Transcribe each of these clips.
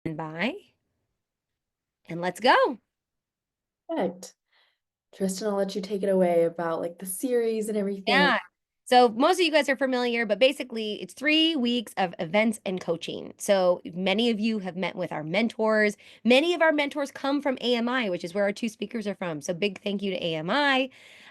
by and let's go. Perfect. Tristan, I'll let you take it away about like the series and everything. Yeah. So most of you guys are familiar, but basically it's 3 weeks of events and coaching. So many of you have met with our mentors. Many of our mentors come from AMI, which is where our two speakers are from. So big thank you to AMI.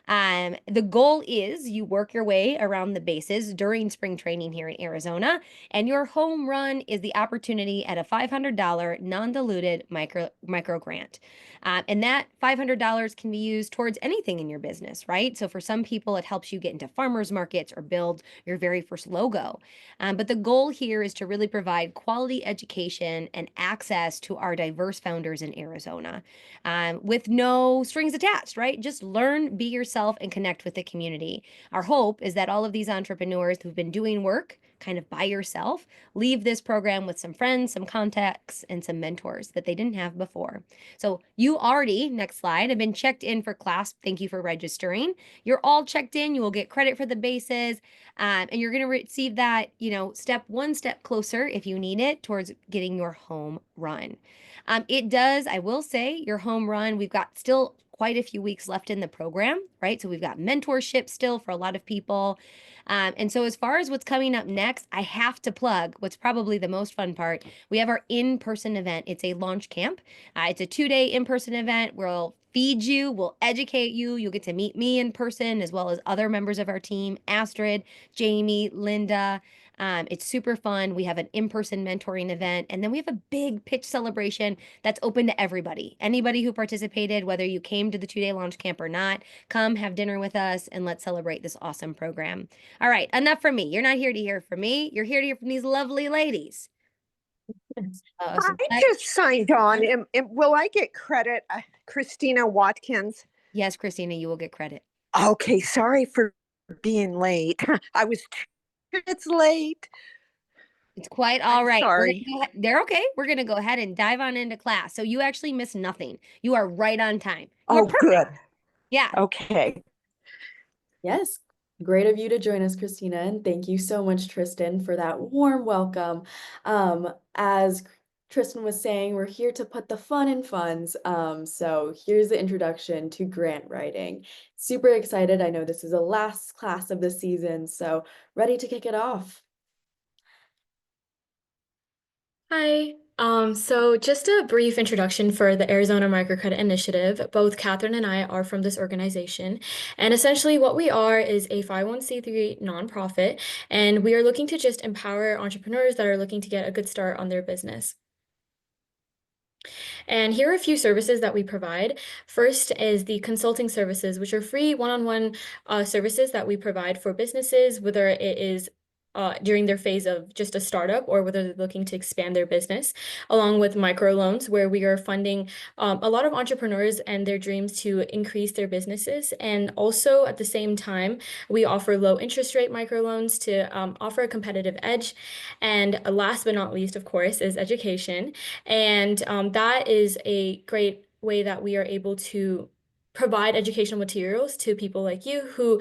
The goal is you work your way around the bases during spring training here in Arizona, and your home run is the opportunity at a $500 non-diluted micro grant. And that $500 can be used towards anything in your business, right? So for some people, it helps you get into farmers markets or build your very first logo. But the goal here is to really provide quality education and access to our diverse founders in Arizona with no strings attached, right? Just learn, be yourself, and connect with the community. Our hope is that all of these entrepreneurs who've been doing work kind of by yourself leave this program with some friends, some contacts, and some mentors that they didn't have before. So you already, next slide, have been checked in for class. Thank you for registering. You're all checked in. You will get credit for the bases, and you're going to receive that, one step closer if you need it towards getting your home run. It does, I will say, your home run. We've got still quite a few weeks left in the program, right? So we've got mentorship still for a lot of people. And so as far as what's coming up next, I have to plug what's probably the most fun part. We have our in-person event. It's a launch camp. It's a 2-day in-person event. We'll feed you, we'll educate you. You'll get to meet me in person as well as other members of our team, Astrid, Jamie, Linda. It's super fun. We have an in-person mentoring event, and then we have a big pitch celebration that's open to everybody. Anybody who participated, whether you came to the 2-day launch camp or not, come have dinner with us and let's celebrate this awesome program. All right, enough from me. You're not here to hear from me. You're here to hear from these lovely ladies. So I just signed on. Will I get credit? Christina Watkins. yes, Christina, you will get credit. Okay, sorry for being late. I was 2 minutes late. It's quite all I'm right. sorry. They're okay. We're gonna go ahead and dive on into class. So you actually missed nothing. You are right on time. You are Oh, perfect. good. Yeah. Okay. Yes, great of you to join us, Christina, and thank you so much, Tristan, for that warm welcome. As Tristan was saying, we're here to put the fun in funds. So here's the introduction to grant writing. Super excited. I know this is the last class of the season, so ready to kick it off. Hi. So just a brief introduction for the Arizona Microcredit Initiative. Both Catherine and I are from this organization. And essentially what we are is a 501(c)(3) nonprofit, and we are looking to just empower entrepreneurs that are looking to get a good start on their business. And here are a few services that we provide. First is the consulting services, which are free one-on-one services that we provide for businesses, whether it is during their phase of just a startup or whether they're looking to expand their business, along with microloans, where we are funding a lot of entrepreneurs and their dreams to increase their businesses. And also at the same time, we offer low interest rate microloans to offer a competitive edge. And last but not least, of course, is education. And that is a great way that we are able to provide educational materials to people like you who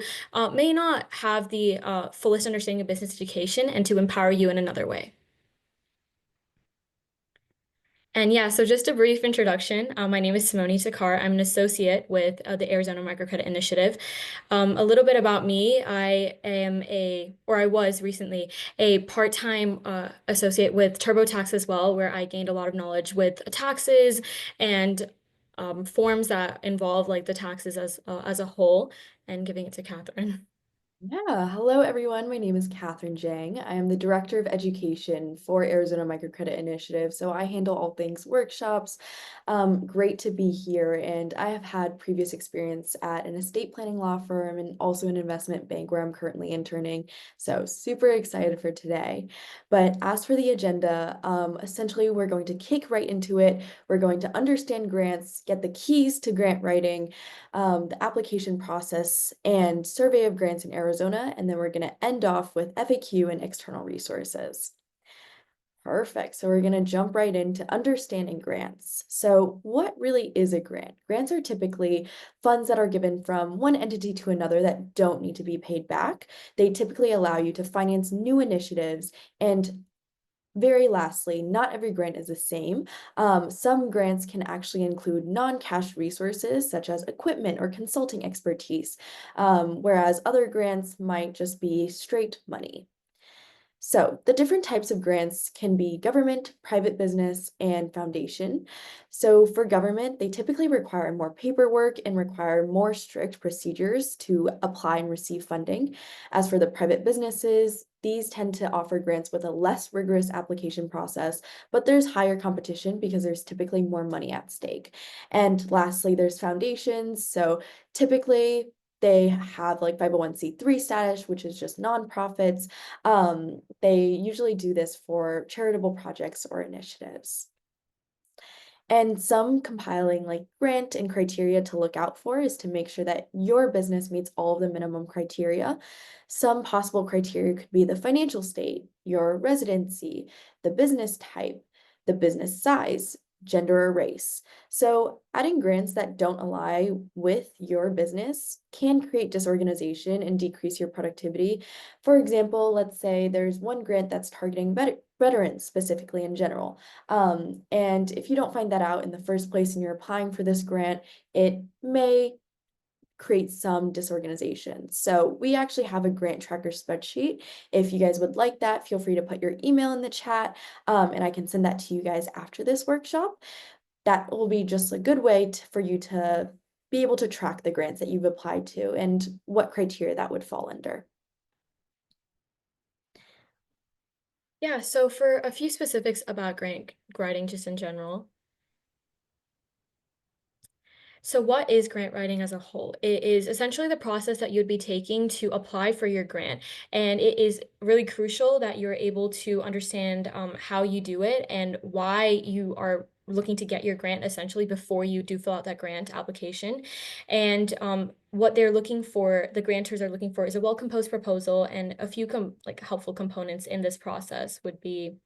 may not have the fullest understanding of business education and to empower you in another way. And yeah, so just a brief introduction. My name is Simone Takar. I'm an associate with the Arizona Microcredit Initiative. A little bit about me. I was recently a part-time associate with TurboTax as well, where I gained a lot of knowledge with taxes and forms that involve like the taxes as a whole, and giving it to Catherine. Yeah, hello everyone. My name is Catherine Jang. I am the Director of Education for Arizona Microcredit Initiative. So I handle all things workshops. Great to be here. And I have had previous experience at an estate planning law firm and also an investment bank where I'm currently interning. So super excited for today. But as for the agenda, essentially we're going to kick right into it. We're going to understand grants, get the keys to grant writing, the application process, and survey of grants in Arizona, and then we're going to end off with FAQ and external resources. Perfect. So we're going to jump right into understanding grants. So what really is a grant? Grants are typically funds that are given from one entity to another that don't need to be paid back. They typically allow you to finance new initiatives and Very lastly, not every grant is the same. Some grants can actually include non-cash resources such as equipment or consulting expertise, whereas other grants might just be straight money. So the different types of grants can be government, private business, and foundation. So for government, they typically require more paperwork and require more strict procedures to apply and receive funding. As for the private businesses, these tend to offer grants with a less rigorous application process, but there's higher competition because there's typically more money at stake. And lastly, there's foundations. So typically, they have like 501(c)(3) status, which is just nonprofits. They usually do this for charitable projects or initiatives. And some compiling like grant and criteria to look out for is to make sure that your business meets all of the minimum criteria. Some possible criteria could be the financial state, your residency, the business type, the business size, gender or race. So adding grants that don't align with your business can create disorganization and decrease your productivity. For example, let's say there's one grant that's targeting veterans specifically in general. And if you don't find that out in the first place and you're applying for this grant, it may create some disorganization. So we actually have a grant tracker spreadsheet. If you guys would like that, feel free to put your email in the chat, and I can send that to you guys after this workshop. That will be just a good way for you to be able to track the grants that you've applied to and what criteria that would fall under. Yeah, so for a few specifics about grant writing just in general. So what is grant writing as a whole? It is essentially the process that you'd be taking to apply for your grant. And it is really crucial that you're able to understand how you do it and why you are looking to get your grant essentially before you do fill out that grant application. And what they're looking for, the grantors are looking for, is a well-composed proposal, and a few like helpful components in this process would be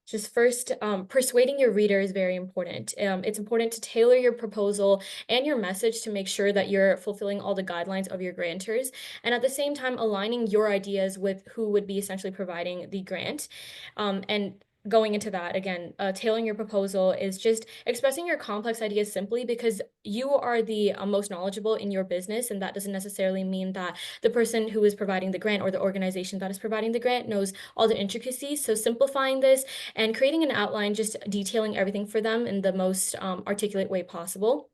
just first, persuading your reader is very important. It's important to tailor your proposal and your message to make sure that you're fulfilling all the guidelines of your grantors, and at the same time aligning your ideas with who would be essentially providing the grant. And going into that again, tailoring your proposal is just expressing your complex ideas simply because you are the most knowledgeable in your business, and that doesn't necessarily mean that the person who is providing the grant or the organization that is providing the grant knows all the intricacies. So simplifying this and creating an outline, just detailing everything for them in the most articulate way possible.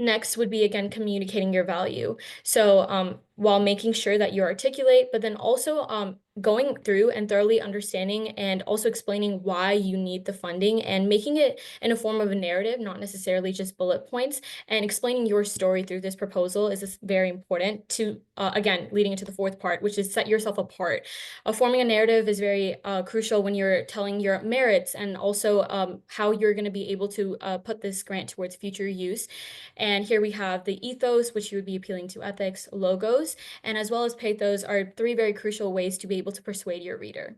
Next would be, again, communicating your value. So while making sure that you articulate, but then also going through and thoroughly understanding and also explaining why you need the funding and making it in a form of a narrative, not necessarily just bullet points, and explaining your story through this proposal is very important to, again, leading into the fourth part, which is set yourself apart. Forming a narrative is very crucial when you're telling your merits and also how you're going to be able to put this grant towards future use. And here we have the ethos, which you would be appealing to ethics, logos, and as well as pathos are three very crucial ways to be able to persuade your reader.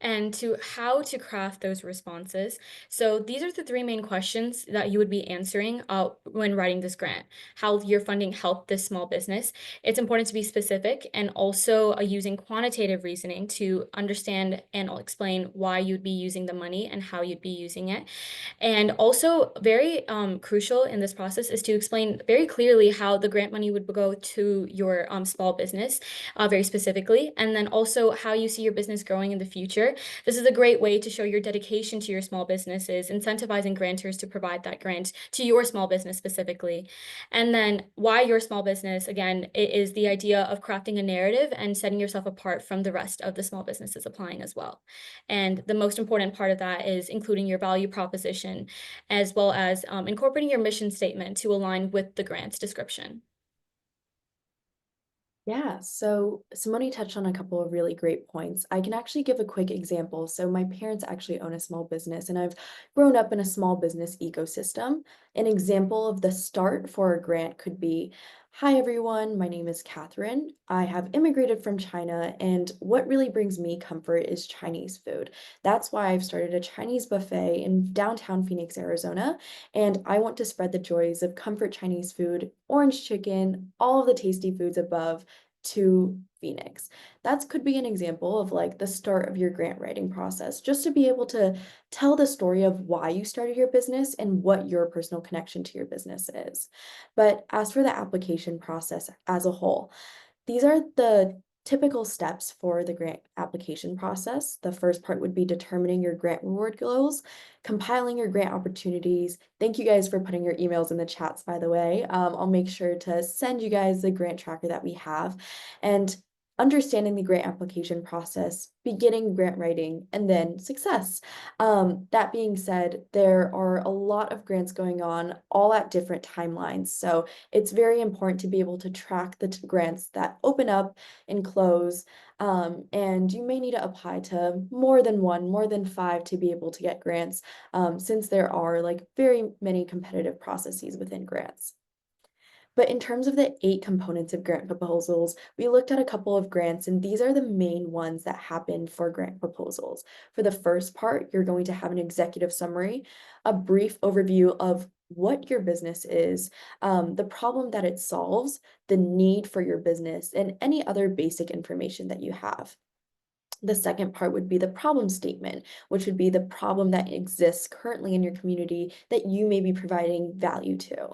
And to how to craft those responses. So these are the three main questions that you would be answering when writing this grant. How your funding helped this small business. It's important to be specific and also using quantitative reasoning to understand and explain why you'd be using the money and how you'd be using it. And also very crucial in this process is to explain very clearly how the grant money would go to your small business very specifically, and then also how you see your business growing in the future. This is a great way to show your dedication to your small businesses, incentivizing grantors to provide that grant to your small business specifically. And then why your small business, again, it is the idea of crafting a narrative and setting yourself apart from the rest of the small businesses applying as well. And the most important part of that is including your value proposition, as well as incorporating your mission statement to align with the grant's description. Yeah, so Simone touched on a couple of really great points. I can actually give a quick example. So my parents actually own a small business, and I've grown up in a small business ecosystem. An example of the start for a grant could be, "Hi everyone, my name is Catherine. I have immigrated from China, and what really brings me comfort is Chinese food. That's why I've started a Chinese buffet in downtown Phoenix, Arizona, and I want to spread the joys of comfort Chinese food, orange chicken, all of the tasty foods above to Phoenix. That could be an example of like the start of your grant writing process, just to be able to tell the story of why you started your business and what your personal connection to your business is. But as for the application process as a whole, these are the typical steps for the grant application process. The first part would be determining your grant reward goals, compiling your grant opportunities. Thank you guys for putting your emails in the chats, by the way. I'll make sure to send you guys the grant tracker that we have. And understanding the grant application process, beginning grant writing, and then success. That being said, there are a lot of grants going on, all at different timelines. So it's very important to be able to track the grants that open up and close. And you may need to apply to more than one, more than five to be able to get grants, since there are like very many competitive processes within grants. But in terms of the 8 components of grant proposals, we looked at a couple of grants, and these are the main ones that happen for grant proposals. For the first part, you're going to have an executive summary, a brief overview of what your business is, the problem that it solves, the need for your business, and any other basic information that you have. The second part would be the problem statement, which would be the problem that exists currently in your community that you may be providing value to.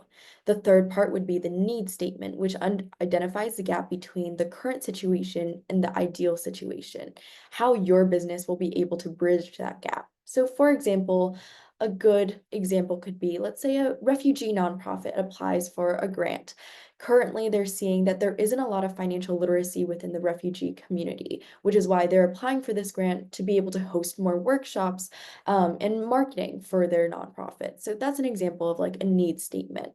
The third part would be the need statement, which identifies the gap between the current situation and the ideal situation, how your business will be able to bridge that gap. So, for example, a good example could be, let's say a refugee nonprofit applies for a grant. Currently, they're seeing that there isn't a lot of financial literacy within the refugee community, which is why they're applying for this grant to be able to host more workshops, and marketing for their nonprofit. So that's an example of like a need statement.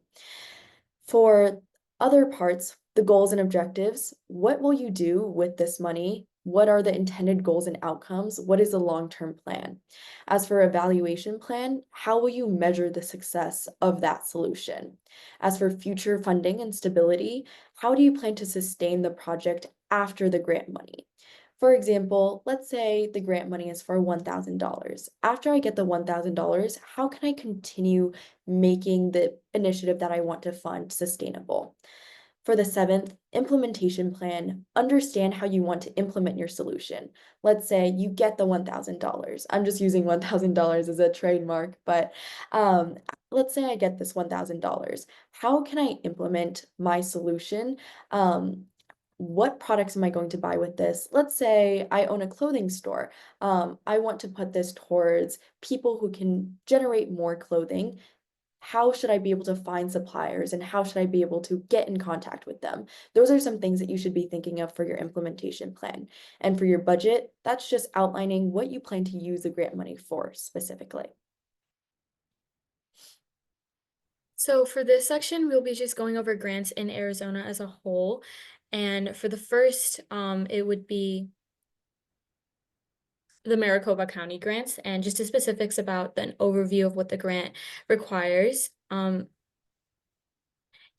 For other parts, the goals and objectives, what will you do with this money? What are the intended goals and outcomes? What is the long-term plan? As for evaluation plan, how will you measure the success of that solution? As for future funding and stability, how do you plan to sustain the project after the grant money? For example, let's say the grant money is for $1,000. After I get the $1,000, how can I continue making the initiative that I want to fund sustainable? For the seventh, implementation plan, understand how you want to implement your solution. Let's say you get the $1,000. I'm just using $1,000 as a trademark, but let's say I get this $1,000. How can I implement my solution? What products am I going to buy with this? Let's say I own a clothing store. I want to put this towards people who can generate more clothing. How should I be able to find suppliers and how should I be able to get in contact with them? Those are some things that you should be thinking of for your implementation plan. And for your budget, that's just outlining what you plan to use the grant money for specifically. So for this section, we'll be just going over grants in Arizona as a whole. And for the first, it would be the Maricopa County grants and just the specifics about an overview of what the grant requires.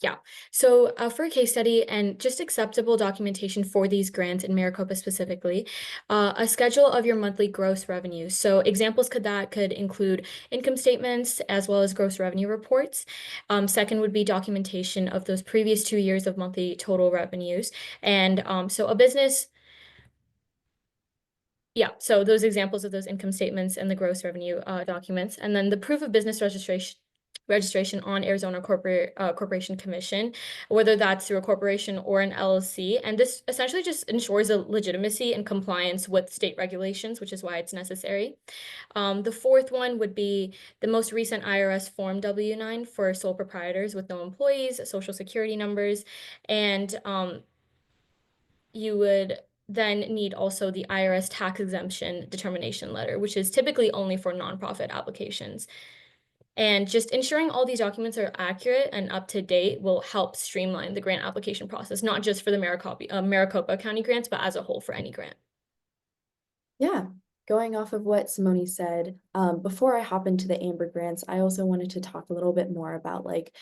Yeah, so for a case study and just acceptable documentation for these grants in Maricopa specifically, a schedule of your monthly gross revenue. So examples could include income statements as well as gross revenue reports. Second would be documentation of those previous 2 years of monthly total revenues. And so a business. Yeah, so those examples of those income statements and the gross revenue documents, and then the proof of business registration on Arizona Corporation Commission, whether that's through a corporation or an LLC. And this essentially just ensures a legitimacy and compliance with state regulations, which is why it's necessary. The fourth one would be the most recent IRS Form W-9 for sole proprietors with no employees, social security numbers, and you would then need also the IRS tax exemption determination letter, which is typically only for nonprofit applications. And just ensuring all these documents are accurate and up to date will help streamline the grant application process, not just for the Maricopa County grants, but as a whole for any grant. Yeah, going off of what Simone said, before I hop into the Amber grants, I also wanted to talk a little bit more about like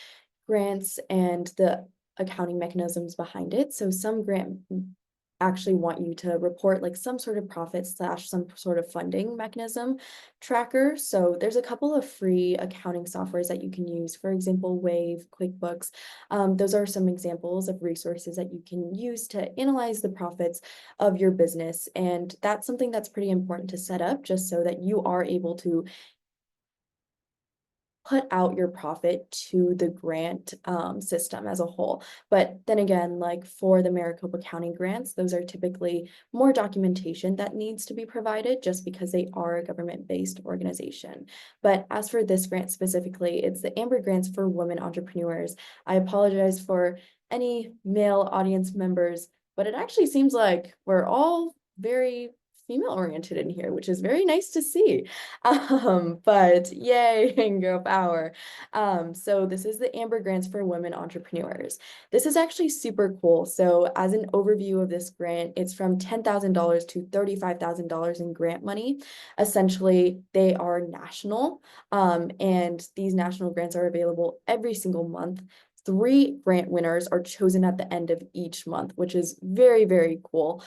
grants and the accounting mechanisms behind it. So some grant actually want you to report like some sort of profit slash some sort of funding mechanism tracker. So there's a couple of free accounting softwares that you can use. For example, Wave, QuickBooks. Those are some examples of resources that you can use to analyze the profits of your business. And that's something that's pretty important to set up just so that you are able to put out your profit to the grant system as a whole. But then again, like for the Maricopa County grants, those are typically more documentation that needs to be provided just because they are a government-based organization. But as for this grant specifically, it's the Amber Grants for Women Entrepreneurs. I apologize for any male audience members, but it actually seems like we're all very female oriented in here, which is very nice to see. But yay, girl power. So this is the Amber Grants for Women Entrepreneurs. This is actually super cool. So as an overview of this grant, it's from $10,000 to $35,000 in grant money. Essentially, they are national, and these national grants are available every single month. 3 grant winners are chosen at the end of each month, which is very, very cool.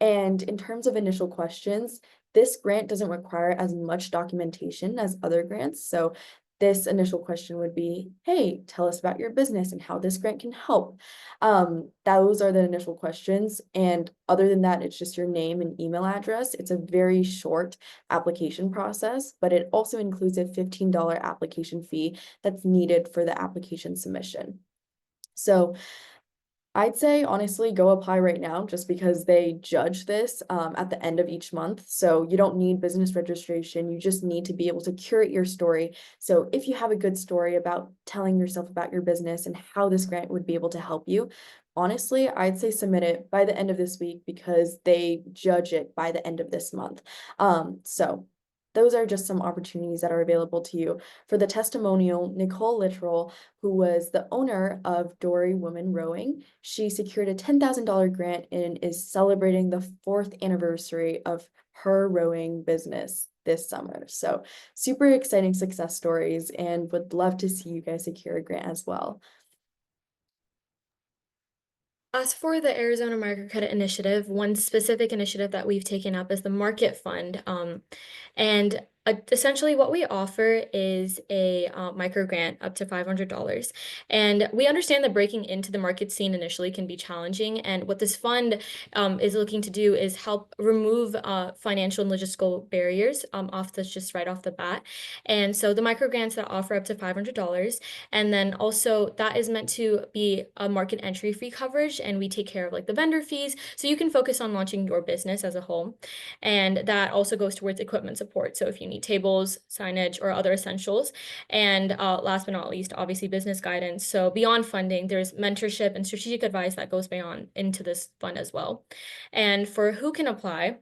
And in terms of initial questions, this grant doesn't require as much documentation as other grants. So this initial question would be, hey, tell us about your business and how this grant can help. Those are the initial questions. And other than that, it's just your name and email address. It's a very short application process, but it also includes a $15 application fee that's needed for the application submission. So I'd say honestly, go apply right now just because they judge this at the end of each month. So you don't need business registration. You just need to be able to curate your story. So if you have a good story about telling yourself about your business and how this grant would be able to help you, honestly, I'd say submit it by the end of this week because they judge it by the end of this month. So those are just some opportunities that are available to you. For the testimonial, Nicole Littrell, who was the owner of Dory Women Rowing, she secured a $10,000 grant and is celebrating the 4th anniversary of her rowing business this summer. So super exciting success stories and would love to see you guys secure a grant as well. As for the Arizona Microcredit Initiative, one specific initiative that we've taken up is the Market Fund. And essentially what we offer is a micro grant up to $500. And we understand that breaking into the market scene initially can be challenging. And what this fund is looking to do is help remove financial and logistical barriers just right off the bat. And so the micro grants that offer up to $500. And then also that is meant to be a market entry fee coverage, and we take care of like the vendor fees so you can focus on launching your business as a whole. And that also goes towards equipment support. So if you need tables, signage, or other essentials. And last but not least, obviously business guidance. So beyond funding, there's mentorship and strategic advice that goes beyond into this fund as well. And for who can apply,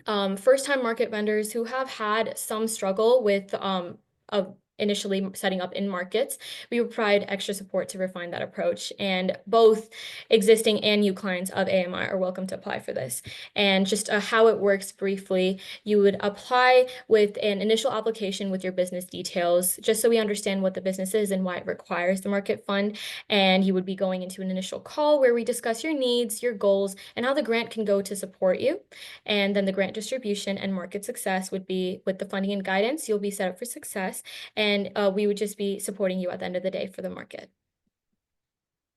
first-time market vendors who have had some struggle with of initially setting up in markets, we provide extra support to refine that approach. And both existing and new clients of AMI are welcome to apply for this. And just how it works briefly, you would apply with an initial application with your business details, just so we understand what the business is and why it requires the market fund. And you would be going into an initial call where we discuss your needs, your goals, and how the grant can go to support you. And then the grant distribution and market success would be with the funding and guidance, you'll be set up for success. And we would just be supporting you at the end of the day for the market.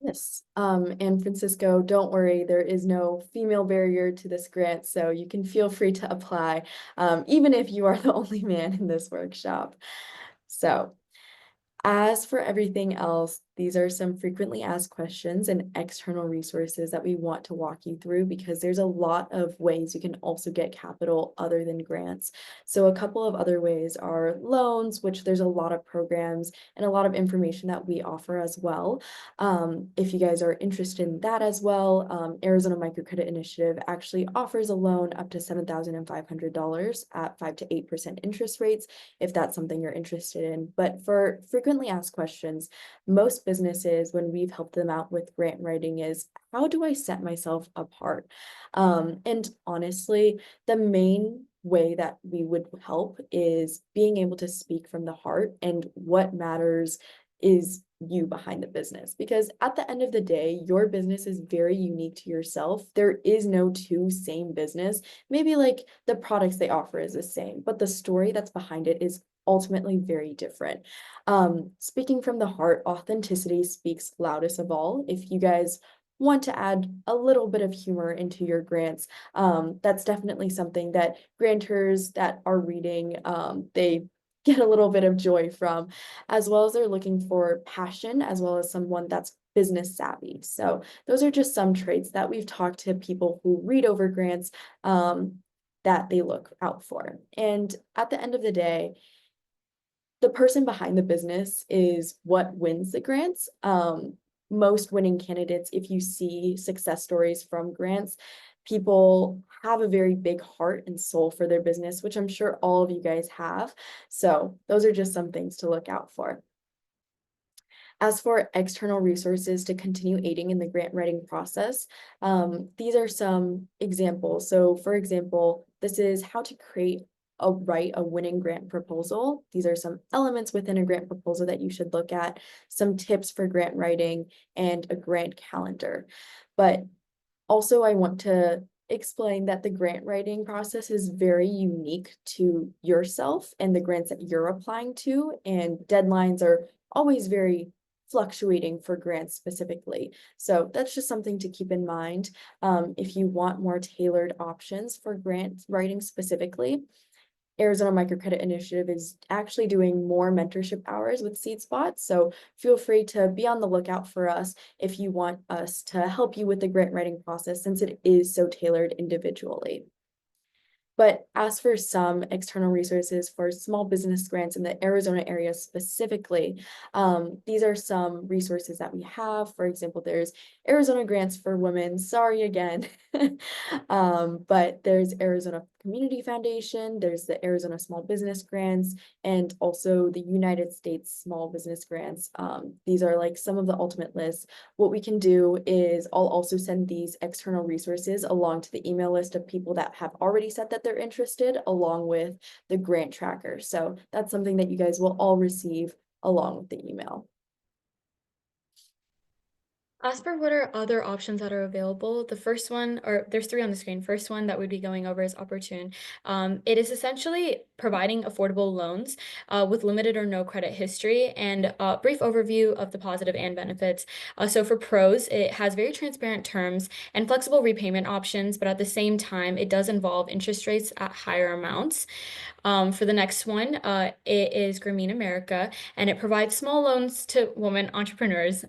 Yes. And Francisco, don't worry, there is no female barrier to this grant, so you can feel free to apply, even if you are the only man in this workshop. So, as for everything else, these are some frequently asked questions and external resources that we want to walk you through because there's a lot of ways you can also get capital other than grants. So a couple of other ways are loans, which there's a lot of programs and a lot of information that we offer as well. If you guys are interested in that as well, Arizona Microcredit Initiative actually offers a loan up to $7,500 at 5 to 8% interest rates, if that's something you're interested in. But for frequently asked questions, most businesses, when we've helped them out with grant writing, is how do I set myself apart? And honestly, the main way that we would help is being able to speak from the heart and what matters is you behind the business, because at the end of the day, your business is very unique to yourself. There is no two same business. Maybe like the products they offer is the same, but the story that's behind it is ultimately very different. Speaking from the heart, authenticity speaks loudest of all. If you guys want to add a little bit of humor into your grants, that's definitely something that grantors that are reading, they get a little bit of joy from, as well as they're looking for passion, as well as someone that's business savvy. So those are just some traits that we've talked to people who read over grants, that they look out for. And at the end of the day, the person behind the business is what wins the grants. Most winning candidates, if you see success stories from grants, people have a very big heart and soul for their business, which I'm sure all of you guys have. So those are just some things to look out for. As for external resources to continue aiding in the grant writing process, these are some examples. So for example, this is how to write a winning grant proposal. These are some elements within a grant proposal that you should look at, some tips for grant writing, and a grant calendar. But also, I want to explain that the grant writing process is very unique to yourself and the grants that you're applying to, and deadlines are always very fluctuating for grants specifically. So that's just something to keep in mind. If you want more tailored options for grant writing specifically, Arizona Microcredit Initiative is actually doing more mentorship hours with Seed Spot. So feel free to be on the lookout for us if you want us to help you with the grant writing process, since it is so tailored individually. But as for some external resources for small business grants in the Arizona area specifically, these are some resources that we have. For example, there's Arizona Grants for Women. Sorry again. But there's Arizona Community Foundation, there's the Arizona Small Business Grants, and also the United States Small Business Grants. These are like some of the ultimate lists. What we can do is I'll also send these external resources along to the email list of people that have already said that they're interested, along with the grant tracker. So that's something that you guys will all receive along with the email. As for what are other options that are available, the first one, or there's three on the screen. First one that we'd be going over is Opportune. It is essentially providing affordable loans with limited or no credit history, and a brief overview of the positive and benefits. So for pros, it has very transparent terms and flexible repayment options, but at the same time, it does involve interest rates at higher amounts. For the next one, it is Grameen America, and it provides small loans to women entrepreneurs,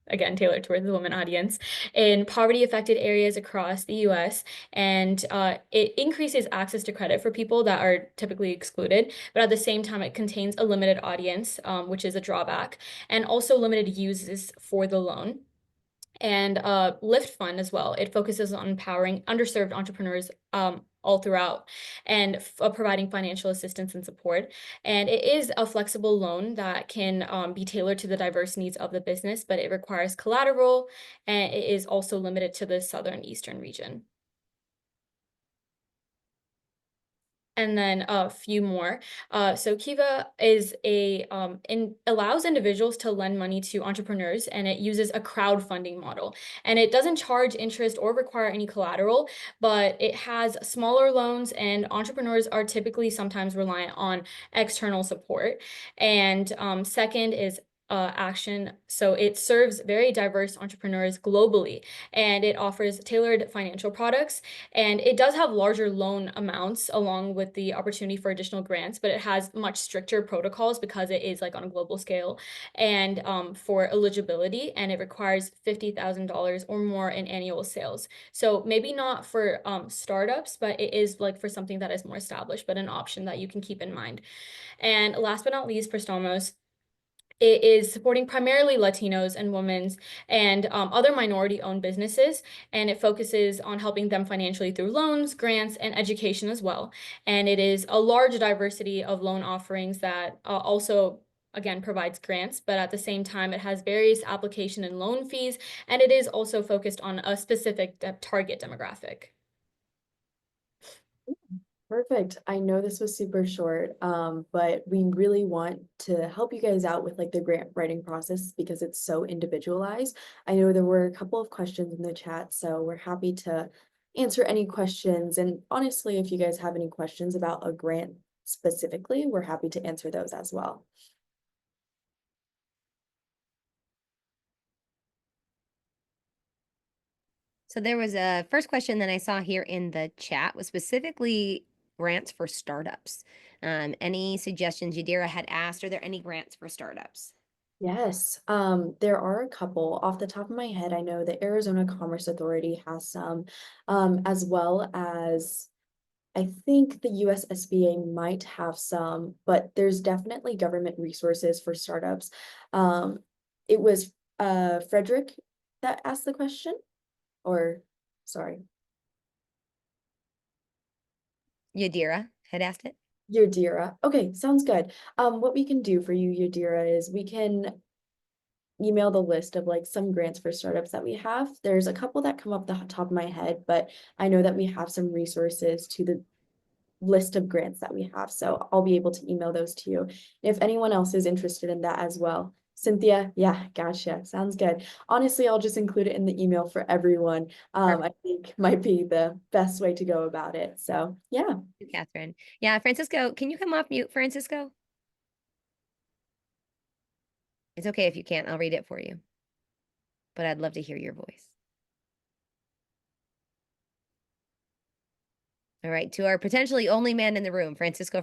again, tailored towards the women audience, in poverty-affected areas across the US. And it increases access to credit for people that are typically excluded, but at the same time, it contains a limited audience, which is a drawback, and also limited uses for the loan. And Lift Fund as well. It focuses on empowering underserved entrepreneurs all throughout, and providing financial assistance and support. And it is a flexible loan that can be tailored to the diverse needs of the business, but it requires collateral, and it is also limited to the southern eastern region. And then a few more. So Kiva is allows individuals to lend money to entrepreneurs, and it uses a crowdfunding model. And it doesn't charge interest or require any collateral, but it has smaller loans, and entrepreneurs are typically sometimes reliant on external support. And second is Action. So it serves very diverse entrepreneurs globally, and it offers tailored financial products, and it does have larger loan amounts along with the opportunity for additional grants, but it has much stricter protocols because it is like on a global scale, and for eligibility, and it requires $50,000 or more in annual sales. So maybe not for startups, but it is like for something that is more established, but an option that you can keep in mind. And last but not least, Prestamos. It is supporting primarily Latinos and women's and other minority-owned businesses, and it focuses on helping them financially through loans, grants, and education as well. And it is a large diversity of loan offerings that also, again, provides grants, but at the same time, it has various application and loan fees, and it is also focused on a specific target demographic. Perfect. I know this was super short, but we really want to help you guys out with like the grant writing process because it's so individualized. I know there were a couple of questions in the chat, so we're happy to answer any questions. And honestly, if you guys have any questions about a grant specifically, we're happy to answer those as well. So there was a first question that I saw here in the chat was specifically grants for startups. Any suggestions? Yadira had asked, are there any grants for startups? Yes, there are a couple. Off the top of my head, I know the Arizona Commerce Authority has some, as well as I think the USSBA might have some, but there's definitely government resources for startups. It was Frederick that asked the question, or sorry, Yadira had asked it. Yadira. Okay, sounds good. What we can do for you, Yadira, is we can email the list of like some grants for startups that we have. There's a couple that come up the top of my head, but I know that we have some resources to the list of grants that we have. So I'll be able to email those to you. If anyone else is interested in that as well. Cynthia, yeah, gotcha. Sounds good. Honestly, I'll just include it in the email for everyone. Perfect. I think might be the best way to go about it. So yeah. Catherine. Yeah, Francisco, can you come off mute, Francisco? It's okay if you can't. I'll read it for you, but I'd love to hear your voice. All right, to our potentially only man in the room, Francisco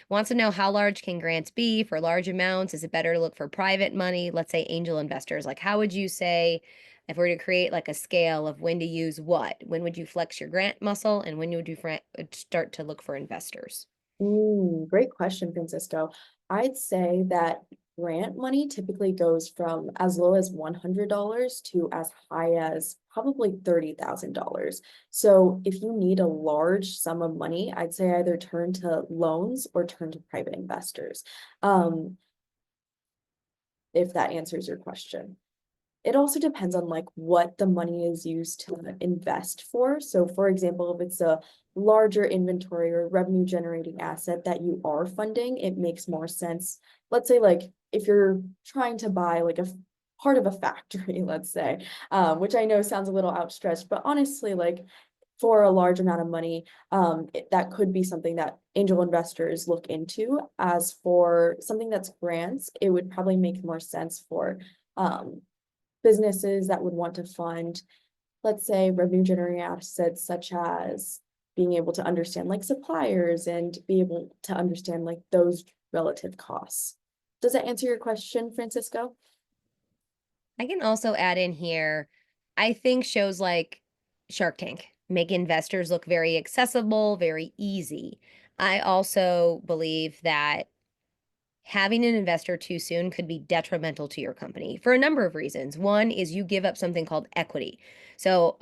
wants to know how large can grants be for large amounts? Is it better to look for private money? Let's say angel investors. Like, how would you say if we're to create like a scale of when to use what? When would you flex your grant muscle, and when would you start to look for investors? Great question, Francisco. I'd say that grant money typically goes from as low as $100 to as high as probably $30,000. So if you need a large sum of money, I'd say either turn to loans or turn to private investors. Um, if that answers your question. It also depends on like what the money is used to invest for. So for example, if it's a larger inventory or revenue generating asset that you are funding, it makes more sense. Let's say like if you're trying to buy like a part of a factory, let's say, which I know sounds a little outstretched, but honestly, like for a large amount of money, that could be something that angel investors look into. As for something that's grants, it would probably make more sense for businesses that would want to fund, let's say, revenue generating assets such as being able to understand like suppliers and be able to understand like those relative costs. Does that answer your question, Francisco? I can also add in here, I think shows like Shark Tank make investors look very accessible, very easy. I also believe that having an investor too soon could be detrimental to your company for a number of reasons. One is you give up something called equity. So,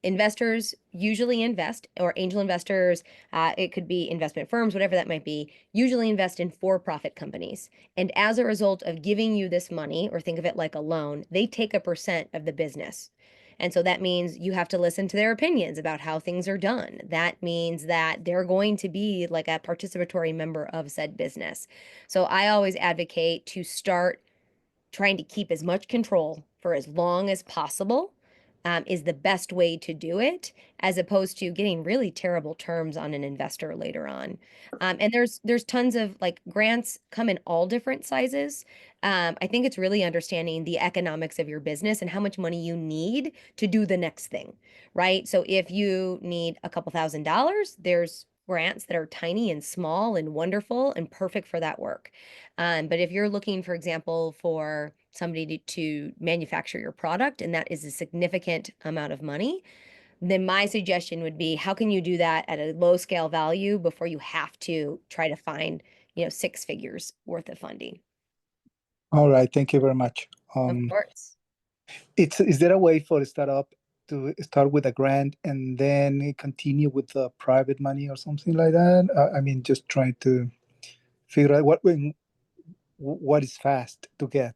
investors usually invest, or angel investors, it could be investment firms, whatever that might be, usually invest in for profit companies. And as a result of giving you this money, or think of it like a loan, they take a percent of the business. And so that means you have to listen to their opinions about how things are done. That means that they're going to be like a participatory member of said business. So I always advocate to start trying to keep as much control for as long as possible, is the best way to do it, as opposed to getting really terrible terms on an investor later on. And there's tons of like grants come in all different sizes. I think it's really understanding the economics of your business and how much money you need to do the next thing, right? So if you need a couple $1,000s, there's grants that are tiny and small and wonderful and perfect for that work. But if you're looking, for example, for somebody to manufacture your product, and that is a significant amount of money, then my suggestion would be how can you do that at a low scale value before you have to try to find, 6 figures worth of funding? All right, thank you very much. Of course. Is there a way for a startup to start with a grant and then continue with the private money or something like that? I mean, just trying to figure out what is fast to get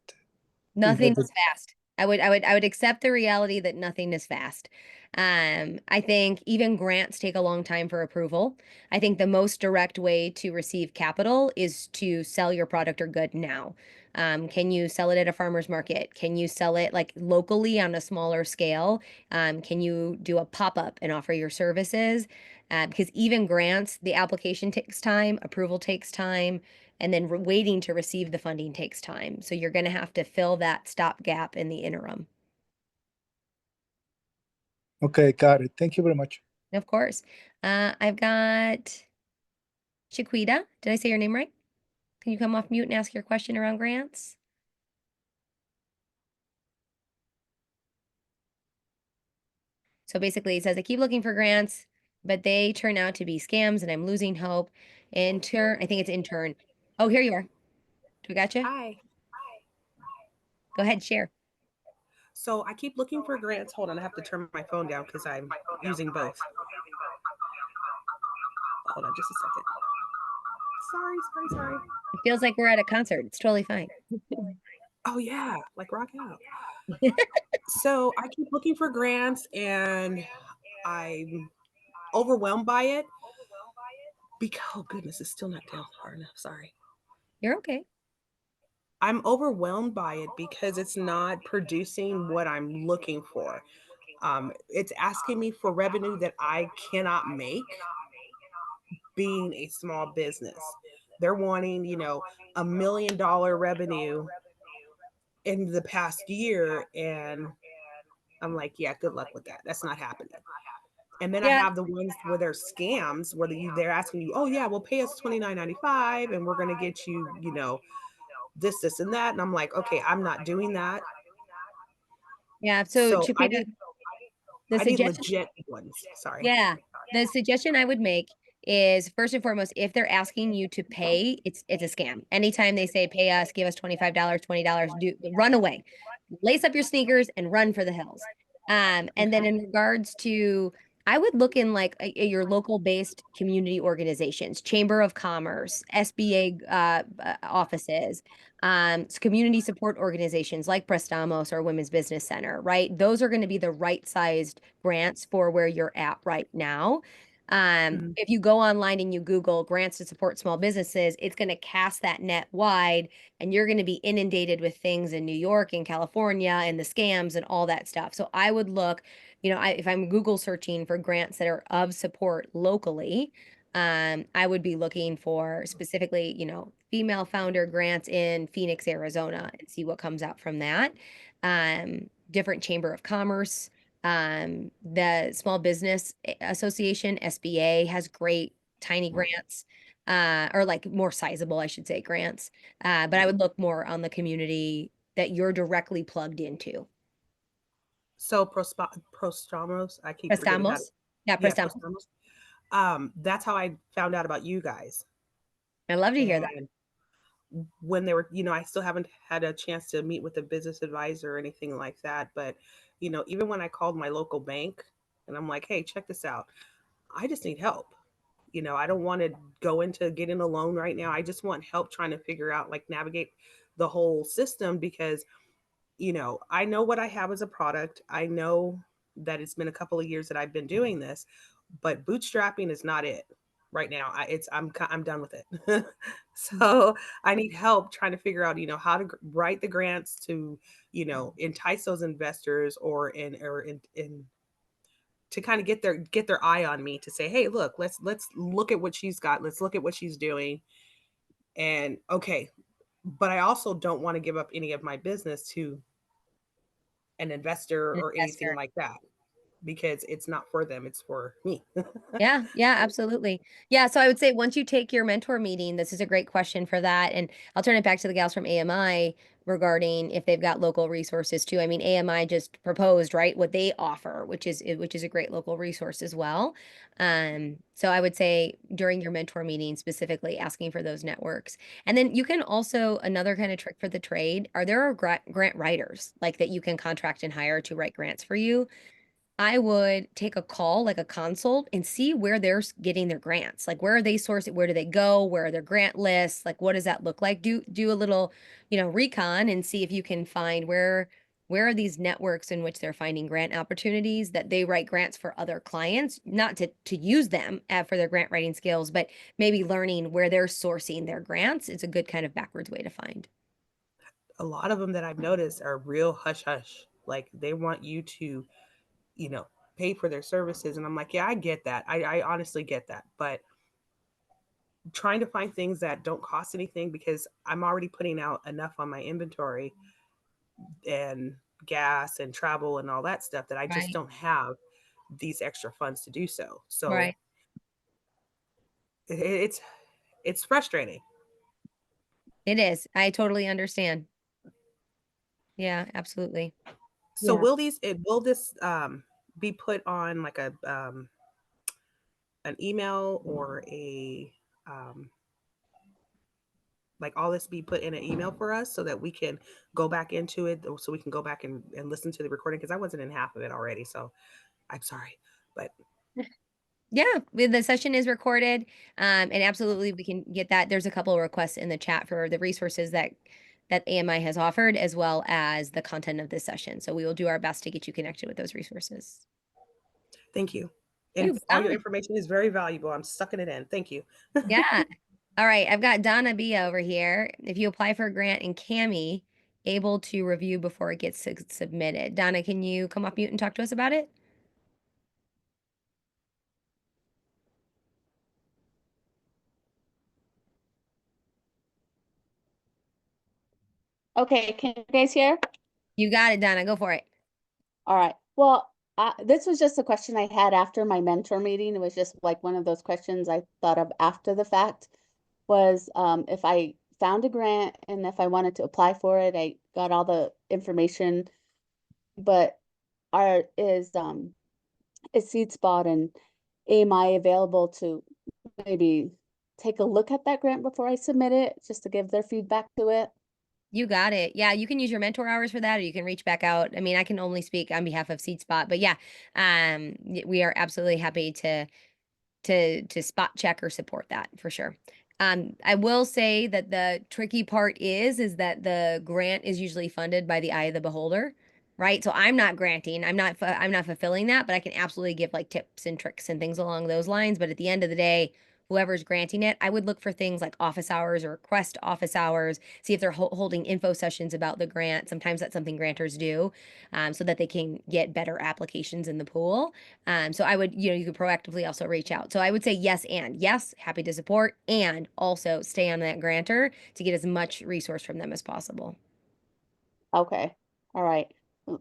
in Nothing terms is of. fast. I would accept the reality that nothing is fast. I think even grants take a long time for approval. I think the most direct way to receive capital is to sell your product or good now. Can you sell it at a farmer's market? Can you sell it like locally on a smaller scale? Can you do a pop-up and offer your services? Because even grants, the application takes time, approval takes time, and then waiting to receive the funding takes time. So you're going to have to fill that stopgap in the interim. Okay, got it. Thank you very much. Of course. I've got Chiquita. Did I say your name right? Can you come off mute and ask your question around grants? So basically, it says, I keep looking for grants, but they turn out to be scams and I'm losing hope. Intern, I think it's intern. Oh, here you are. Do we got you? Hi. Go ahead, share. So I keep looking for grants. Hold on, I have to turn my phone down because I'm using both. Hold on just a second. Sorry. It feels like we're at a concert. It's totally fine. Oh yeah, like rock out. So I keep looking for grants and I'm overwhelmed by it because oh goodness, it's still not down far enough. Sorry. You're okay. I'm overwhelmed by it because it's not producing what I'm looking for. It's asking me for revenue that I cannot make being a small business. They're wanting, $1 million revenue in the past year. And I'm like, yeah, good luck with that. That's not happening. And then I Yeah. have the ones where they're scams, where they're asking you, oh yeah, well pay us $29.95 and we're gonna get you, this, and that. And I'm like, okay, I'm not doing that. Yeah. So So I Chiquita, need the I need suggestion. legit ones. Sorry. Yeah. The suggestion I would make is first and foremost, if they're asking you to pay, it's a scam. Anytime they say pay us, give us $25, $20, run away. Lace up your sneakers and run for the hills. And then Okay. in regards to I would look in like your local based community organizations, Chamber of Commerce, SBA offices, community support organizations like Prestamos or Women's Business Center, right? Those are going to be the right sized grants for where you're at right now. Mhm. If you go online and you Google grants to support small businesses, it's going to cast that net wide and you're going to be inundated with things in New York and California and the scams and all that stuff. So I would look, if I'm Google searching for grants that are of support locally, I would be looking for specifically, female founder grants in Phoenix, Arizona, and see what comes out from that. Different Chamber of Commerce, the Small Business Association, SBA, has great tiny grants, or like more sizable, I should say, grants. But I would look more on the community that you're directly plugged into. So Prostramos, I keep forgetting how to, Prestamos. Yeah, yeah, Prestamos. Prostramos. That's how I found out about you guys. I love to hear that. And when they were, I still haven't had a chance to meet with a business advisor or anything like that. But, even when I called my local bank and I'm like, hey, check this out. I just need help. I don't want to go into getting a loan right now. I just want help trying to figure out, like, navigate the whole system because, I know what I have as a product. I know that it's been a couple of years that I've been doing this, but bootstrapping is not it right now. I'm done with it. So I need help trying to figure out, how to write the grants to, entice those investors or in to kind of get their eye on me to say, hey, look, let's look at what she's got. Let's look at what she's doing. And okay, but I also don't want to give up any of my business to an investor An or anything investor. like that because it's not for them, it's for me. Yeah, yeah, absolutely. Yeah, so I would say once you take your mentor meeting, this is a great question for that. And I'll turn it back to the gals from AMI regarding if they've got local resources too. I mean, AMI just proposed, right, what they offer, which is a great local resource as well. So I would say during your mentor meeting, specifically asking for those networks. And then you can also, another kind of trick for the trade, there are grant writers like that you can contract and hire to write grants for you. I would take a call, like a consult, and see where they're getting their grants. Like where are they sourcing? Where do they go? Where are their grant lists? Like what does that look like? Do a little, recon and see if you can find where are these networks in which they're finding grant opportunities that they write grants for other clients, not to use them for their grant writing skills, but maybe learning where they're sourcing their grants. It's a good kind of backwards way to find. A lot of them that I've noticed are real hush hush. Like they want you to, you know, pay for their services. And I'm like, yeah, I get that. I honestly get that. But trying to find things that don't cost anything because I'm already putting out enough on my inventory and gas and travel and all that stuff that I just Right. don't have these extra funds to do so. So Right. it's frustrating. It is. I totally understand. Yeah, absolutely. So Yeah. will this be put on like a an email or a like all this be put in an email for us so that we can go back into it, so we can go back and listen to the recording because I wasn't in half of it already, so I'm sorry. But Yeah, the session is recorded, and absolutely we can get that. There's a couple of requests in the chat for the resources that AMI has offered, as well as the content of this session. So we will do our best to get you connected with those resources. thank you. And You all your got it. information is very valuable. I'm sucking it in. Thank you. Yeah. All right, I've got Donna B over here. If you apply for a grant in CAMI, able to review before it gets submitted. Donna, can you come off mute and talk to us about it? Okay, can you guys hear? You got it, Donna. Go for it. All right. Well, this was just a question I had after my mentor meeting. It was just like one of those questions I thought of after the fact was if I found a grant and if I wanted to apply for it, I got all the information, but are is SeedSpot and AMI available to maybe take a look at that grant before I submit it, just to give their feedback to it? You got it. Yeah, you can use your mentor hours for that, or you can reach back out. I mean, I can only speak on behalf of SeedSpot, but yeah, we are absolutely happy to spot check or support that for sure. I will say that the tricky part is that the grant is usually funded by the eye of the beholder, right? So I'm not granting, I'm not fulfilling that, but I can absolutely give like tips and tricks and things along those lines. But at the end of the day, whoever's granting it, I would look for things like office hours or request office hours, see if they're holding info sessions about the grant. Sometimes that's something grantors do, so that they can get better applications in the pool. So I would, you could proactively also reach out. So I would say yes, and yes, happy to support, and also stay on that grantor to get as much resource from them as possible. Okay. All right.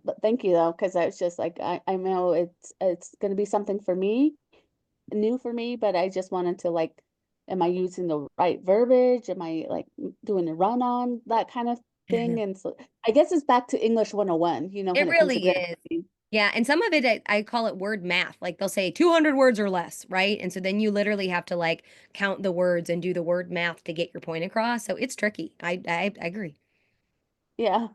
But thank you though, because I was just like, I know it's gonna be something for me, new for me, but I just wanted to like, am I using the right verbiage? Am I like doing a run on that kind of thing? And so I guess it's back to English 101, It when it comes to really grant is. writing. Yeah, and some of it I call it word math. Like they'll say 200 words or less, right? And so then you literally have to like count the words and do the word math to get your point across. So it's tricky. I agree. Yeah. All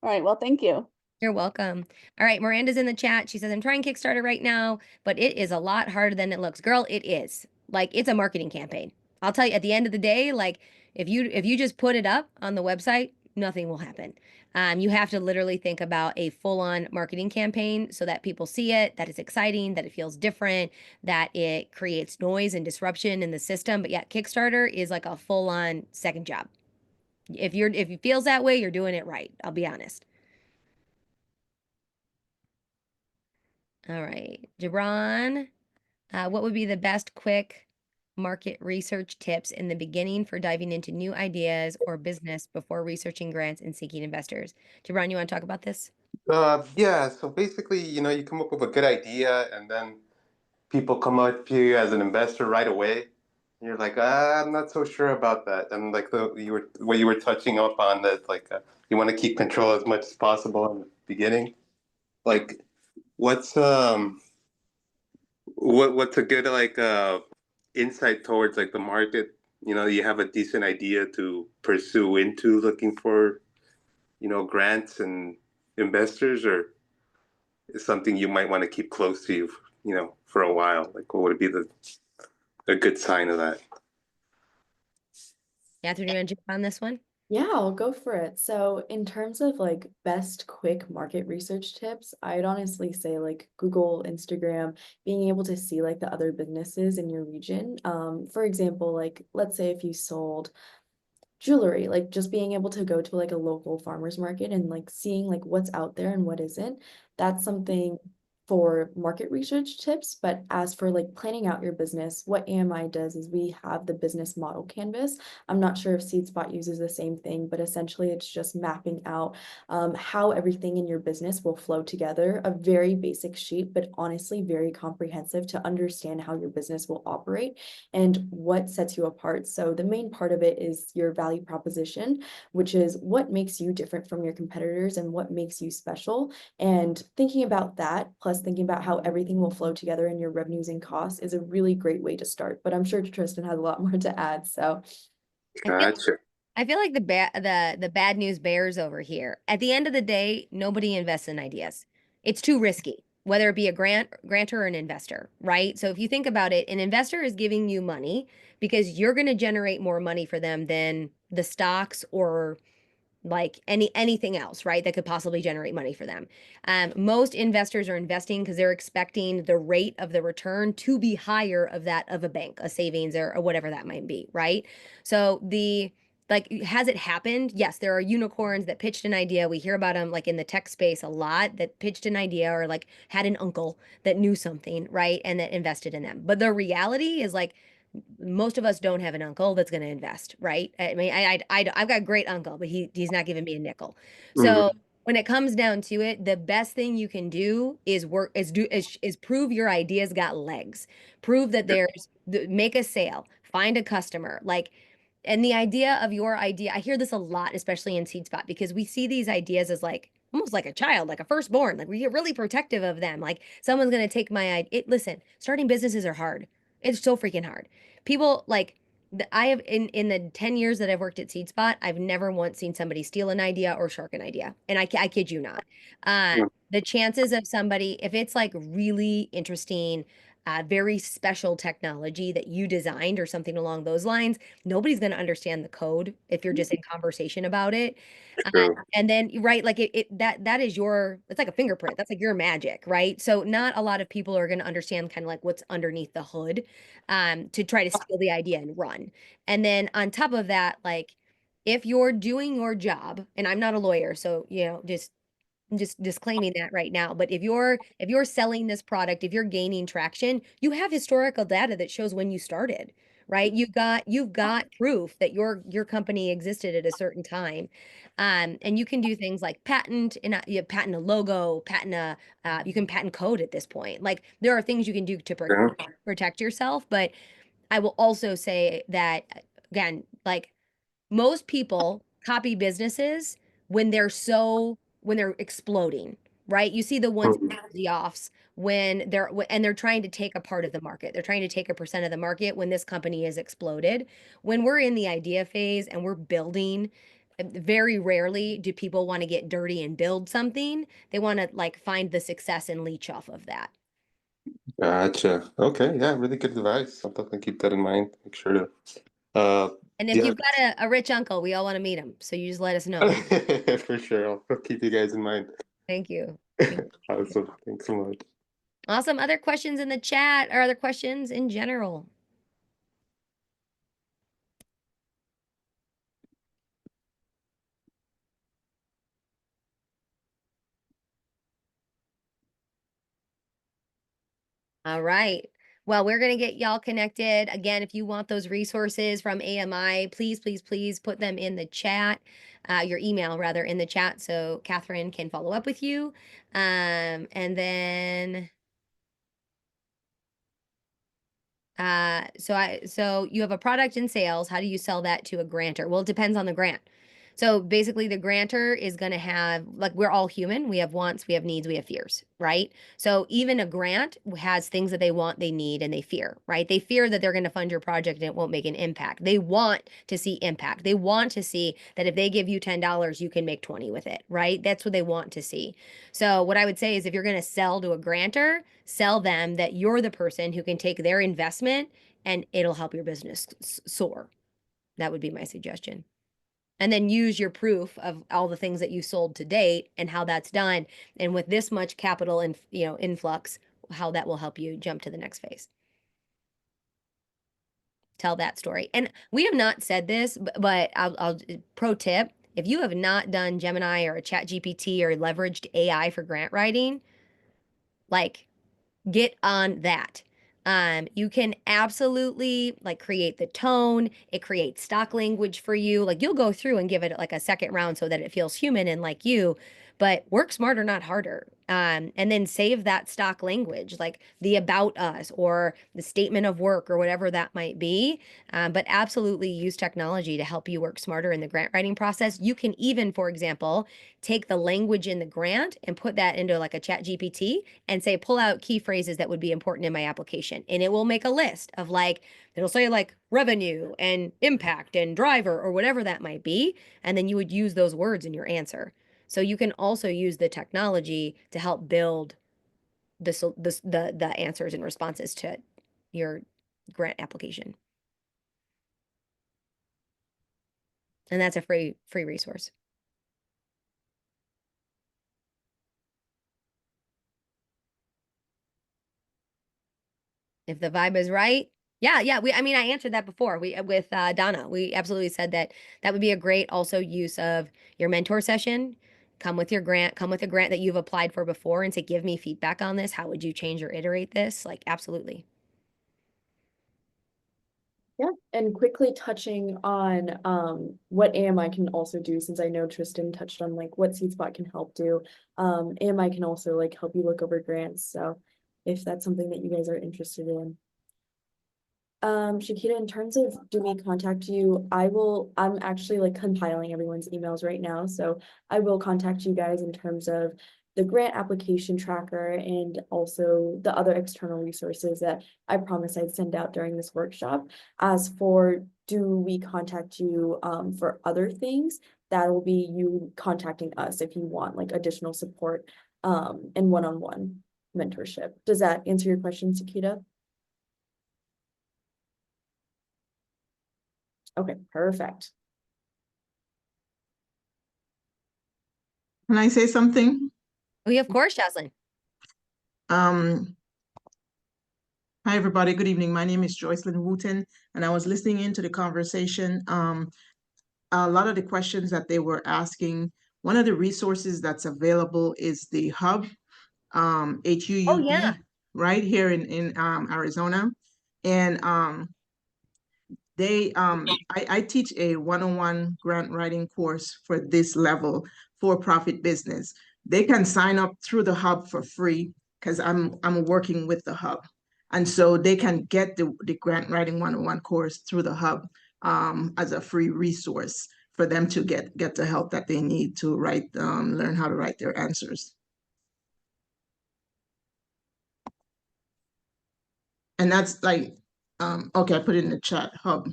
right. Well, thank you. You're welcome. All right, Miranda's in the chat. She says, I'm trying Kickstarter right now, but it is a lot harder than it looks. Girl, it is. Like it's a marketing campaign. I'll tell you at the end of the day, like if you just put it up on the website, nothing will happen. You have to literally think about a full-on marketing campaign so that people see it, that it's exciting, that it feels different, that it creates noise and disruption in the system. But yeah, Kickstarter is like a full-on second job. If it feels that way, you're doing it right. I'll be honest. All right, Jabron, what would be the best quick market research tips in the beginning for diving into new ideas or business before researching grants and seeking investors? Jabron, you want to talk about this? Yeah, so basically, you come up with a good idea and then people come up to you as an investor right away. And you're like, I'm not so sure about that. And like what you were touching up on that, like you want to keep control as much as possible in the beginning. Like, what's what's a good like insight towards like the market? You have a decent idea to pursue into looking for, grants and investors, or is something you might want to keep close to you, for a while? Like, what would be a good sign of that? Catherine, you want to jump on this one? Yeah, I'll go for it. So, in terms of like best quick market research tips, I'd honestly say like Google, Instagram, being able to see like the other businesses in your region. For example, like let's say if you sold jewelry, like just being able to go to like a local farmers market and like seeing like what's out there and what isn't, that's something for market research tips. But as for like planning out your business, what AMI does is we have the business model canvas. I'm not sure if SeedSpot uses the same thing, but essentially it's just mapping out how everything in your business will flow together. A very basic sheet, but honestly very comprehensive to understand how your business will operate and what sets you apart. So the main part of it is your value proposition, which is what makes you different from your competitors and what makes you special. And thinking about that, plus thinking about how everything will flow together in your revenues and costs is a really great way to start. But I'm sure Tristan has a lot more to add. So I feel Gotcha. I feel like the bad news bears over here. At the end of the day, nobody invests in ideas. It's too risky, whether it be a grantor or an investor, right? So if you think about it, an investor is giving you money because you're going to generate more money for them than the stocks or like anything else, right? That could possibly generate money for them. Most investors are investing because they're expecting the rate of the return to be higher of that of a bank, a savings or whatever that might be, right? So the like, has it happened? Yes, there are unicorns that pitched an idea. We hear about them like in the tech space a lot that pitched an idea or like had an uncle that knew something, right? And that invested in them. But the reality is like most of us don't have an uncle that's going to invest, right? I mean, I've got a great uncle, but he's not giving me a nickel. So Mhm. when it comes down to it, the best thing you can do is is prove your ideas got legs. Prove that make a sale, find a customer, like. And the idea of your idea, I hear this a lot, especially in Seed Spot, because we see these ideas as like almost like a child, like a firstborn. Like we get really protective of them. Like someone's going to take my idea. Listen, starting businesses are hard. It's so freaking hard. People like I have in the 10 years that I've worked at SeedSpot, I've never once seen somebody steal an idea or shark an idea. And I kid you not. The chances of somebody, if it's like really interesting, very special technology that you designed or something along those lines, nobody's going to understand the code if you're just in conversation about it. True. And then, right, like that is your, it's like a fingerprint. That's like your magic, right? So not a lot of people are going to understand kind of like what's underneath the hood to try to steal the idea and run. And then on top of that, like if you're doing your job, and I'm not a lawyer, so just disclaiming that right now, but if you're selling this product, if you're gaining traction, you have historical data that shows when you started, right? You've got proof that your company existed at a certain time. And you can do things like you patent a logo, you can patent code at this point. Like there are things you can do to Yeah. protect yourself, but I will also say that again, like most people copy businesses when they're exploding, right? You see the ones Mhm. the offs when they're trying to take a part of the market. They're trying to take a percent of the market when this company has exploded. When we're in the idea phase and we're building, very rarely do people want to get dirty and build something. They want to like find the success and leech off of that. Gotcha. Okay. Yeah. Really good advice. I'll definitely keep that in mind. Make sure to. Uh, And if yeah. you've got a rich uncle, we all want to meet him. So you just let us know. For sure. I'll keep you guys in mind. Thank you. Thank you. Awesome. Thanks so much. Awesome. Other questions in the chat or other questions in general? All right. Well, we're going to get y'all connected. Again, if you want those resources from AMI, please, please, please put them in the chat, your email rather in the chat so Catherine can follow up with you. And then so you have a product in sales. How do you sell that to a grantor? Well, it depends on the grant. So basically, the grantor is going to have, like, we're all human. We have wants, we have needs, we have fears, right? So even a grant has things that they want, they need, and they fear, right? They fear that they're going to fund your project and it won't make an impact. They want to see impact. They want to see that if they give you $10, you can make 20 with it, right? That's what they want to see. So what I would say is if you're going to sell to a grantor, sell them that you're the person who can take their investment and it'll help your business soar. That would be my suggestion. and then use your proof of all the things that you sold to date and how that's done. And with this much capital and influx, how that will help you jump to the next phase. Tell that story. And we have not said this, but I'll pro tip: if you have not done Gemini or a Chat GPT or leveraged AI for grant writing, like, get on that. You can absolutely like create the tone. It creates stock language for you. Like, you'll go through and give it like a second round so that it feels human and like you, but work smarter, not harder. And then save that stock language, like the about us or the statement of work or whatever that might be. But absolutely use technology to help you work smarter in the grant writing process. You can even, for example, take the language in the grant and put that into like a Chat GPT and say, pull out key phrases that would be important in my application. And it will make a list of like, it'll say like revenue and impact and driver or whatever that might be. And then you would use those words in your answer. So you can also use the technology to help build the answers and responses to your grant application. And that's a free resource. If the vibe is right. Yeah, yeah. I mean, I answered that before. With Donna, we absolutely said that that would be a great also use of your mentor session. Come with your grant, come with a grant that you've applied for before and say, give me feedback on this. How would you change or iterate this? Like, absolutely. Yeah, and quickly touching on what AMI can also do, since I know Tristan touched on like what SeedSpot can help do. AMI can also like help you look over grants. So if that's something that you guys are interested in. Shakita, in terms of do we contact you, I'm actually like compiling everyone's emails right now. So I will contact you guys in terms of the grant application tracker and also the other external resources that I promised I'd send out during this workshop. As for do we contact you for other things, that will be you contacting us if you want like additional support and one-on-one mentorship. Does that answer your question, Shakita? Okay, perfect. Can I say something? We, of course, Jocelyn. Um, Hi, everybody. Good evening. My name is Joycelyn Wooten, and I was listening into the conversation. A lot of the questions that they were asking, one of the resources that's available is the Hub, Oh, yeah. HUUB, right here in Arizona. And I teach a one-on-one grant writing course for this level for-profit business. They can sign up through the Hub for free because I'm working with the Hub. And so they can get the grant writing one-on-one course through the Hub as a free resource for them to get the help that they need to write, learn how to write their answers. And that's like, okay, I put it in the chat, Hub,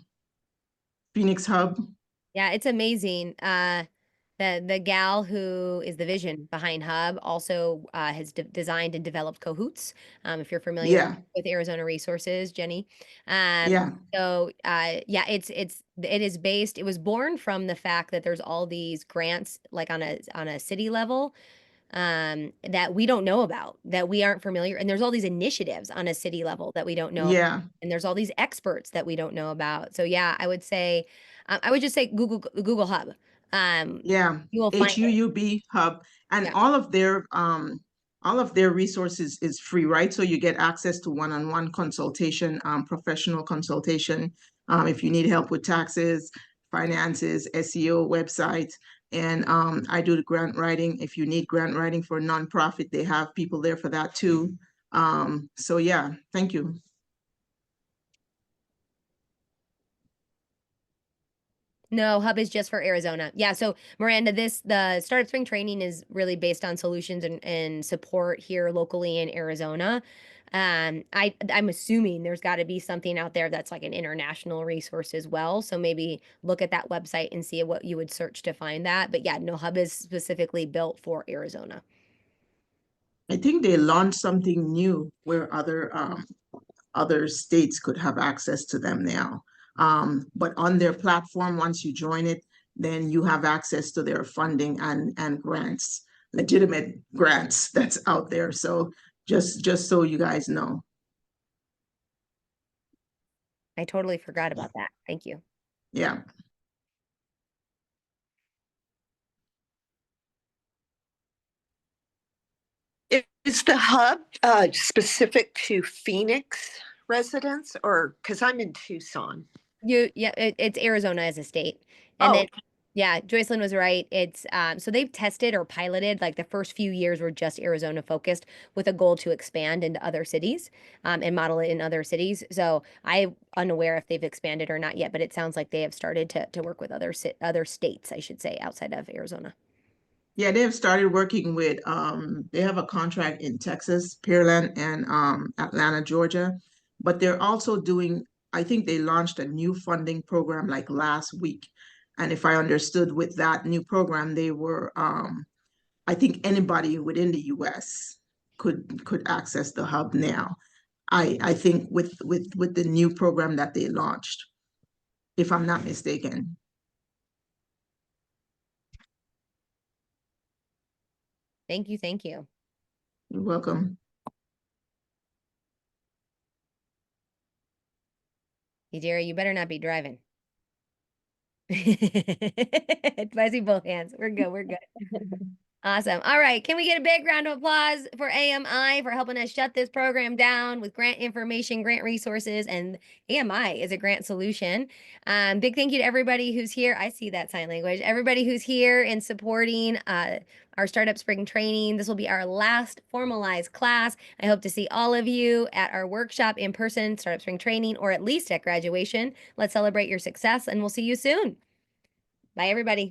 Phoenix Hub. Yeah, it's amazing. The gal who is the vision behind Hub also has designed and developed Cahoots. If you're familiar Yeah. with Arizona Resources, Jenny. Yeah. So yeah, it is based. It was born from the fact that there's all these grants like on a city level that we don't know about, that we aren't familiar, and there's all these initiatives on a city level that we don't know about, Yeah. and there's all these experts that we don't know about. So yeah, I would say, I would just say Google Hub. Yeah, You will find it. HUUB Hub, and Yeah. all of their resources is free, right? So you get access to one-on-one consultation, professional consultation, if you need help with taxes, finances, SEO, websites, and I do the grant writing. If you need grant writing for a nonprofit, they have people there for that too. So yeah, thank you. No, Hub is just for Arizona. Yeah, so Miranda, the Startup Spring training is really based on solutions and support here locally in Arizona. I'm assuming there's got to be something out there that's like an international resource as well. So maybe look at that website and see what you would search to find that. But yeah, no, Hub is specifically built for Arizona. I think they launched something new where other states could have access to them now. But on their platform, once you join it, then you have access to their funding and grants, legitimate grants that's out there. So just so you guys know. I totally forgot about that. Thank you. Yeah. Is the hub specific to Phoenix residents, or because I'm in Tucson? It's Arizona as a state. And Oh, then yeah, Joycelyn was right. It's so they've tested or piloted, like the first few years were just Arizona focused with a goal to expand into other cities and model it in other cities. So I'm unaware if they've expanded or not yet, but it sounds like they have started to work with other states, I should say, outside of Arizona. Yeah, they have started working with they have a contract in Texas, Pearland, and Atlanta, Georgia. But they're also doing, I think they launched a new funding program like last week. And if I understood with that new program, they were I think anybody within the US could access the hub now. I think with the new program that they launched, if I'm not mistaken. Thank you. Thank you. You're welcome. Hey, Jerry, you better not be driving. I see both hands. We're good. We're good. Awesome. All right. Can we get a big round of applause for AMI for helping us shut this program down with grant information, grant resources, and AMI is a grant solution. Big thank you to everybody who's here. I see that sign language. Everybody who's here and supporting our Startup Spring Training. This will be our last formalized class. I hope to see all of you at our workshop in person, Startup Spring Training, or at least at graduation. Let's celebrate your success, and we'll see you soon. Bye, everybody.